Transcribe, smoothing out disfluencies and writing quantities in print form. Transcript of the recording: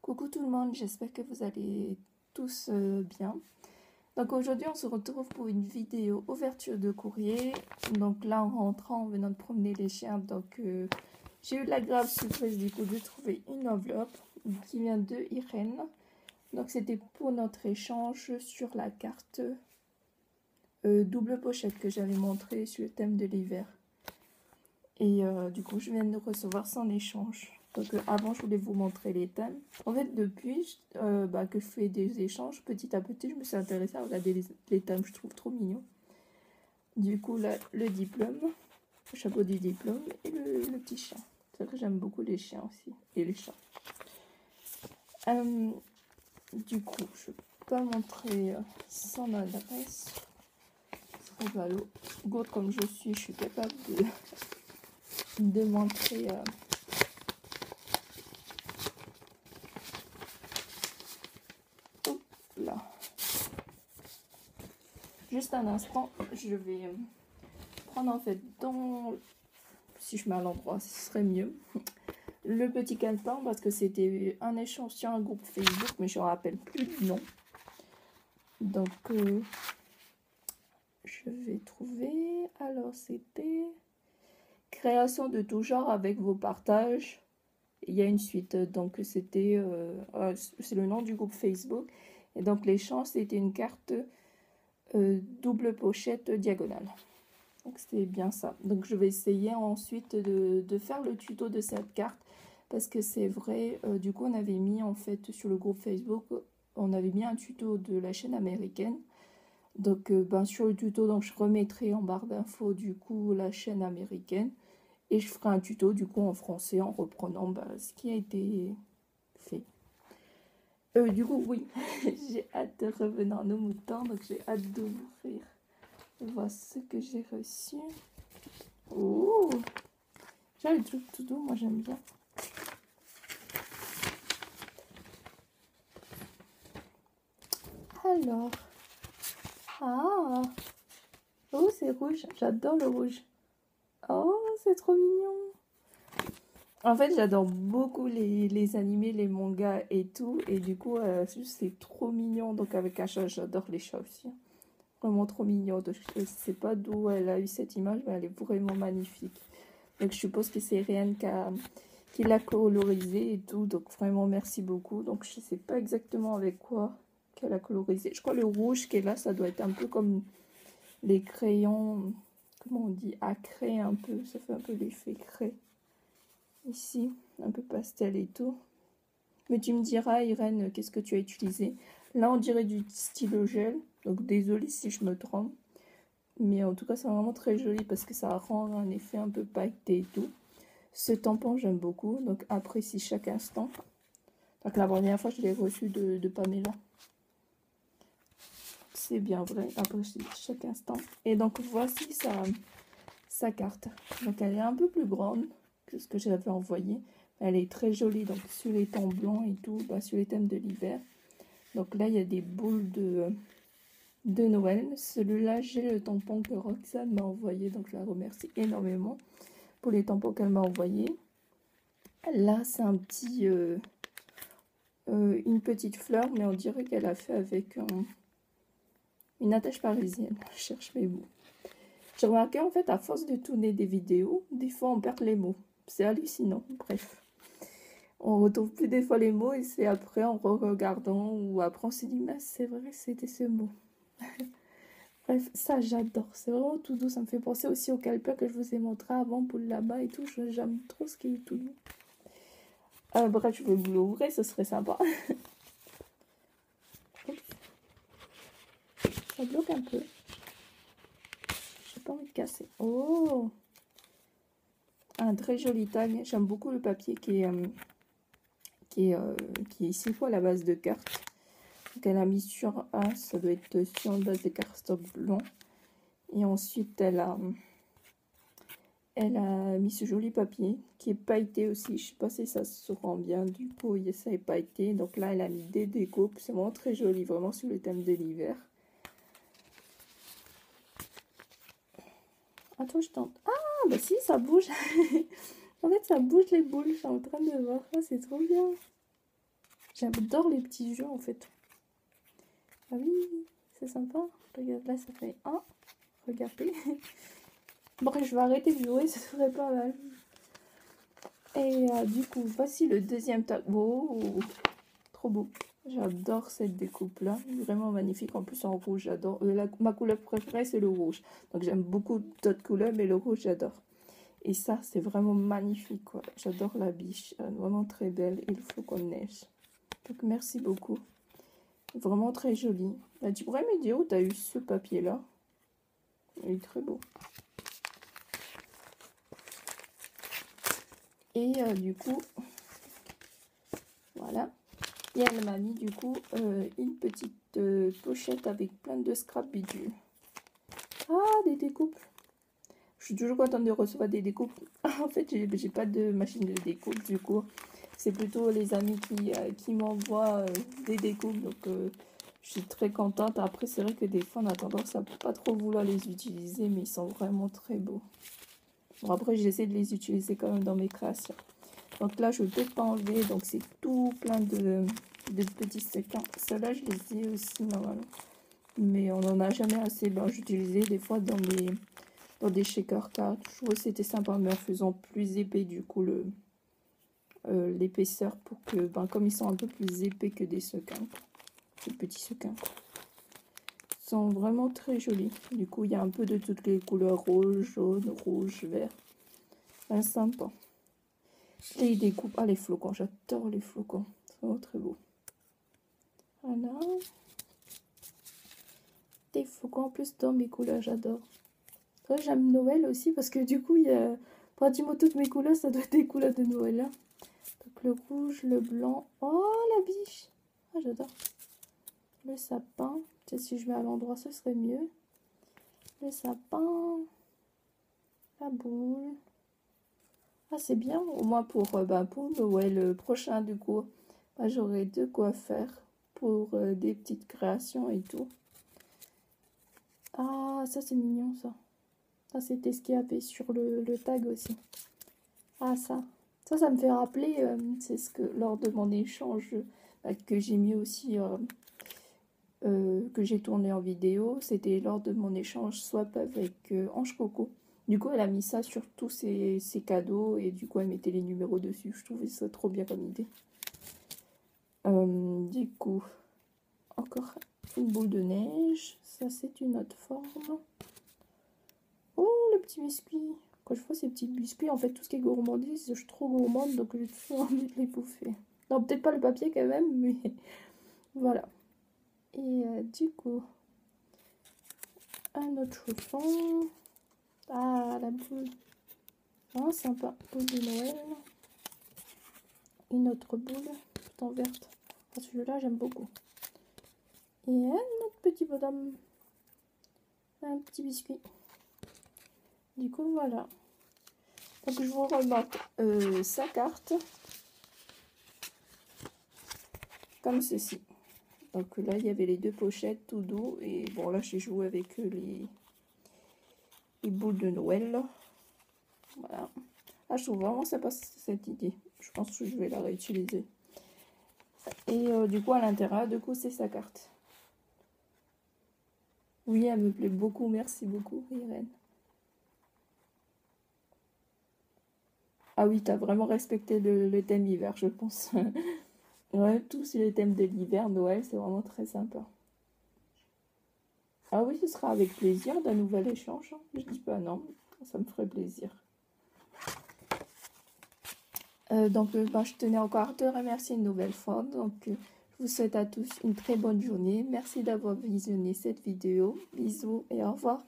Coucou tout le monde, j'espère que vous allez tous bien. Donc aujourd'hui on se retrouve pour une vidéo ouverture de courrier. Donc là en rentrant, en venant de promener les chiens, j'ai eu la grave surprise du coup de trouver une enveloppe qui vient de Irène. Donc c'était pour notre échange sur la carte double pochette que j'avais montrée sur le thème de l'hiver. Et du coup je viens de recevoir son échange. Donc avant je voulais vous montrer les thèmes. En fait depuis que je fais des échanges, petit à petit je me suis intéressée à regarder les thèmes, je trouve trop mignons. Du coup là le diplôme, le chapeau du diplôme et le petit chien. C'est vrai que j'aime beaucoup les chiens aussi et les chats. Du coup je peux pas montrer son adresse. C'est rigolo. Gourde comme je suis capable de montrer là. Juste un instant, je vais prendre en fait si je mets à l'endroit, ce serait mieux, le petit calepin parce que c'était un échange sur un groupe Facebook, mais je ne me rappelle plus du nom. Donc je vais trouver. Alors c'était création de tout genre avec vos partages. Il y a une suite, donc c'était c'est le nom du groupe Facebook. Et donc l'échange c'était une carte double pochette diagonale. Donc c'est bien ça. Donc je vais essayer ensuite de faire le tuto de cette carte parce que c'est vrai, du coup on avait mis en fait sur le groupe Facebook, on avait mis un tuto de la chaîne américaine. Donc sur le tuto, donc je remettrai en barre d'infos du coup la chaîne américaine et je ferai un tuto du coup en français en reprenant ce qui a été fait. Du coup oui, j'ai hâte de revenir à nos moutons, donc j'ai hâte d'ouvrir. Voilà ce que j'ai reçu. Oh, j'ai le truc tout doux, moi j'aime bien. Alors, oh c'est rouge, j'adore le rouge. Oh c'est trop mignon. En fait j'adore beaucoup les animés, les mangas et tout, et du coup c'est trop mignon. Donc avec un chat, j'adore les chats aussi. Vraiment trop mignon. Donc, je ne sais pas d'où elle a eu cette image, mais elle est vraiment magnifique. Donc je suppose que c'est Rian qui l'a colorisé et tout. Donc vraiment merci beaucoup. Donc je ne sais pas exactement avec quoi qu'elle a colorisé. Je crois le rouge qui est là, ça doit être un peu comme les crayons, comment on dit, à craie un peu. Ça fait un peu l'effet craie. Ici, un peu pastel et tout. Mais tu me diras, Irène, qu'est-ce que tu as utilisé? Là, on dirait du stylo gel. Donc désolée si je me trompe. Mais en tout cas, c'est vraiment très joli parce que ça rend un effet un peu pailleté et tout. Ce tampon, j'aime beaucoup. Donc, apprécie chaque instant. Donc, la dernière fois, je l'ai reçu de Pamela. C'est bien vrai. Apprécie chaque instant. Et donc, voici sa carte. Donc, elle est un peu plus grande que ce que j'avais envoyé. Elle est très jolie. Donc, sur les tons blancs et tout, sur les thèmes de l'hiver. Donc, là, il y a des boules de Noël. Celui-là, j'ai le tampon que Roxane m'a envoyé, donc je la remercie énormément pour les tampons qu'elle m'a envoyés. Là, c'est un petit une petite fleur, mais on dirait qu'elle a fait avec une attache parisienne. Je cherche mes mots. J'ai remarqué en fait, à force de tourner des vidéos, des fois on perd les mots. C'est hallucinant. Bref, on retrouve plus des fois les mots et c'est après en re-regardant ou après on se dit mais c'est vrai, c'était ce mot. Bref, ça j'adore, c'est vraiment tout doux, ça me fait penser aussi au calepin que je vous ai montré avant pour là-bas et tout, j'aime trop ce qui est tout doux. Bref, je vais vous l'ouvrir, ce serait sympa. Ça bloque un peu. J'ai pas envie de casser. Oh, un très joli tag, j'aime beaucoup le papier qui est ici à la base de carte. Donc elle a mis sur A, ça doit être sur une base de cardstock blanc. Et ensuite elle a mis ce joli papier qui est pailleté aussi. Je sais pas si ça se rend bien. Du coup, ça est pailleté. Donc là, elle a mis des découpes. C'est vraiment très joli, vraiment sur le thème de l'hiver. Attends, je tente. Ah, bah si, ça bouge. En fait, ça bouge les boules. Je suis en train de voir. Oh, c'est trop bien. J'adore les petits jeux en fait. Ah oui, c'est sympa. Regarde là, ça fait un. Regardez. Bref, je vais arrêter de jouer, ça serait pas mal. Et du coup, voici le deuxième tag. Oh, trop beau. J'adore cette découpe là, vraiment magnifique. En plus en rouge, j'adore. Ma couleur préférée c'est le rouge. Donc j'aime beaucoup d'autres couleurs, mais le rouge j'adore. Et ça c'est vraiment magnifique quoi. J'adore la biche, vraiment très belle. Et le flocon de neige. Donc merci beaucoup. Vraiment très joli. Bah, tu pourrais me dire où tu as eu ce papier là? Il est très beau. Et du coup, voilà. Et elle m'a mis du coup une petite pochette avec plein de scrap bidules. Ah, des découpes. Je suis toujours contente de recevoir des découpes. En fait, j'ai pas de machine de découpe du coup. C'est plutôt les amis qui m'envoient des découpes. Donc, je suis très contente. Après, c'est vrai que des fois, on a tendance à pas trop vouloir les utiliser. Mais ils sont vraiment très beaux. Bon, après, j'essaie de les utiliser quand même dans mes créations. Donc là, je ne vais peut-être pas enlever. Donc, c'est tout plein de petits séquins. Ceux-là, je les ai aussi normalement. Mais on n'en a jamais assez. Ben, j'utilisais des fois dans des shaker cards. Je trouvais que c'était sympa, mais en faisant plus épais, du coup, l'épaisseur pour que, ben, comme ils sont un peu plus épais que des sequins, des petits sequins, ils sont vraiment très jolis. Du coup, il y a un peu de toutes les couleurs, rose, jaune, rouge, vert. Ben, sympa. Et ils découpent. Ah, les flocons, j'adore les flocons. C'est vraiment très beau. Voilà. Des flocons en plus dans mes couleurs, j'adore. J'aime Noël aussi parce que du coup, il y a pratiquement toutes mes couleurs, ça doit être des couleurs de Noël. Hein. Donc le rouge, le blanc. Oh, la biche. Ah, j'adore. Le sapin. Peut-être si je mets à l'endroit, ce serait mieux. Le sapin. La boule. Ah, c'est bien. Au moins pour Noël prochain, du coup. Bah, j'aurai de quoi faire pour des petites créations et tout. Ah, ça, c'est mignon, ça. Ça, c'était ce qu'il y avait sur le tag aussi. Ah, ça. Ça me fait rappeler, c'est ce que lors de mon échange que j'ai mis aussi, que j'ai tourné en vidéo, c'était lors de mon échange swap avec Ange Coco. Du coup, elle a mis ça sur tous ses cadeaux et du coup, elle mettait les numéros dessus. Je trouvais ça trop bien comme idée. Du coup, encore une boule de neige. Ça, c'est une autre forme. Oh, le petit biscuit. Quand je vois ces petits biscuits, en fait, tout ce qui est gourmandise, je suis trop gourmande, donc j'ai toujours envie de les bouffer. Non, peut-être pas le papier quand même, mais voilà. Et du coup, un autre chausson. Ah, la boule. Ah, sympa. Boule de Noël. Une autre boule, tout en verte. Ah, celui-là, j'aime beaucoup. Et un autre petit bonhomme. Un petit biscuit. Du coup, voilà. Donc, je vous remarque sa carte. Comme ceci. Donc là, il y avait les deux pochettes tout doux. Et bon, là, j'ai joué avec les boules de Noël. Voilà. Ah, je trouve vraiment sympa cette idée. Je pense que je vais la réutiliser. Et du coup, à l'intérieur, du coup, c'est sa carte. Oui, elle me plaît beaucoup. Merci beaucoup, Irène. Ah oui, tu as vraiment respecté le thème hiver, je pense. Ouais, tous les thèmes de l'hiver, Noël, c'est vraiment très sympa. Ah oui, ce sera avec plaisir d'un nouvel échange. Je dis pas non, ça me ferait plaisir. Je tenais encore à te remercier une nouvelle fois. Donc, je vous souhaite à tous une très bonne journée. Merci d'avoir visionné cette vidéo. Bisous et au revoir.